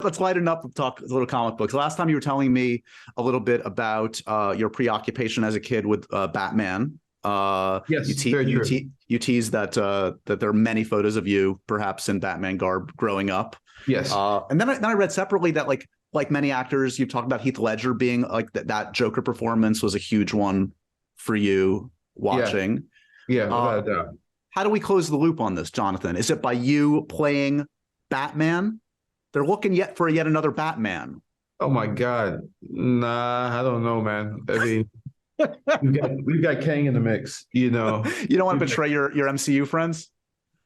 Let's lighten up and talk a little comic books. Last time you were telling me a little bit about your preoccupation as a kid with Batman. Yes, very true. You teased that that there are many photos of you, perhaps in Batman garb, growing up. Yes. And then I read separately that like many actors, you talked about Heath Ledger being like that Joker performance was a huge one for you watching. Yeah, without a doubt. How do we close the loop on this, Jonathan? Is it by you playing Batman? They're looking for yet another Batman. Oh my God. Nah, I don't know, man. I mean, we've got Kang in the mix, you know. You don't want to betray your MCU friends?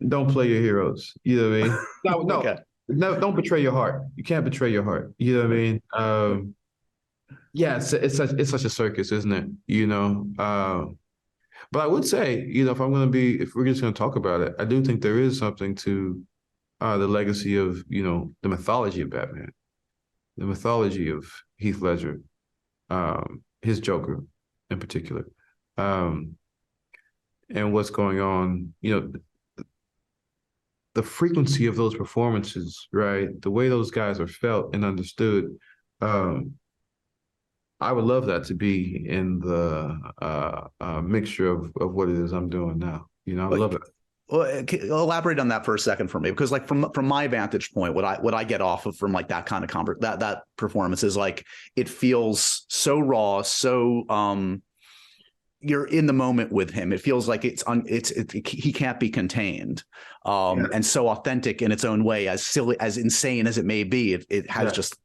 Don't play your heroes. You know what I mean? No, Okay. no, don't betray your heart. You can't betray your heart. You know what I mean? Yeah, it's such a circus, isn't it? You know. But I would say, you know, if we're just gonna talk about it, I do think there is something to the legacy of, you know, the mythology of Batman, the mythology of Heath Ledger, his Joker in particular, and what's going on, you know, the frequency of those performances, right? The way those guys are felt and understood. I would love that to be in the mixture of what it is I'm doing now. You know, I love it. Well, elaborate on that for a second for me, because like from my vantage point, what I get off of from like that kind of that performance is like it feels so raw, so you're in the moment with him. It feels like he can't be contained, and so authentic in its own way, as silly, as insane as it may be. It has just.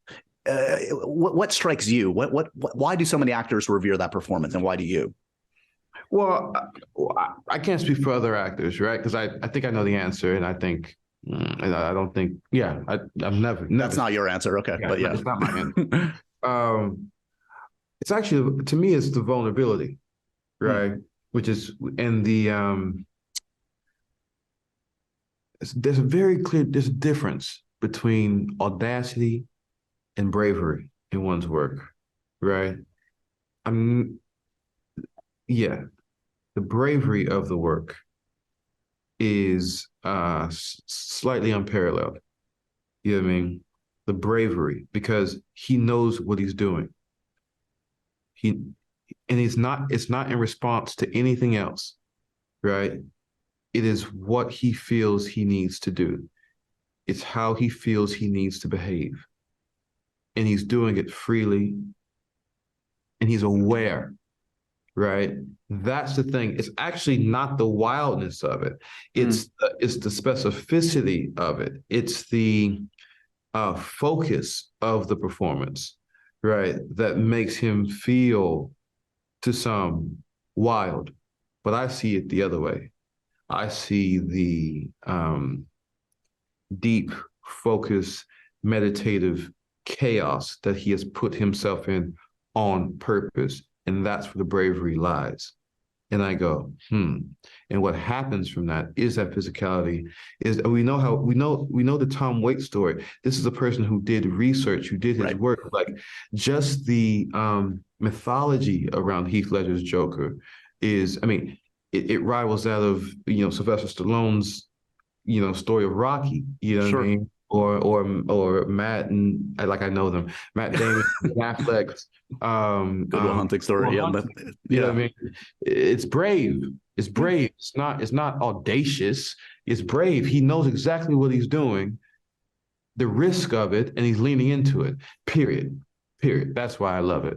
What strikes you? Why do so many actors revere that performance, and why do you? Well, I can't speak for other actors, right? Because I think I know the answer, and I think, and I don't think, yeah, I've never. That's not your answer, okay? Yeah, but yeah, it's not my answer. It's actually, to me, it's the vulnerability, right? Which is in the there's a difference between audacity and bravery in one's work, right? Yeah, the bravery of the work is slightly unparalleled. You know what I mean? The bravery, because he knows what he's doing. It's not in response to anything else, right? It is what he feels he needs to do. It's how he feels he needs to behave. And he's doing it freely, and he's aware, right? That's the thing. It's actually not the wildness of it. It's the specificity of it. It's the focus of the performance, right? That makes him feel, to some, wild. But I see it the other way. I see the deep, focus, meditative chaos that he has put himself in on purpose. And that's where the bravery lies. And I go, And what happens from that is that physicality is we know the Tom Waits story. This is a person who did research, who did his work. Like just the mythology around Heath Ledger's Joker is, I mean, it rivals that of, you know, Sylvester Stallone's, you know, story of Rocky, you know what I mean? Or Matt, and I know them, Matt Damon, Affleck, Good Will Hunting story. You know what I mean? It's brave. It's brave. It's not audacious. It's brave. He knows exactly what he's doing, the risk of it, and he's leaning into it. Period. That's why I love it.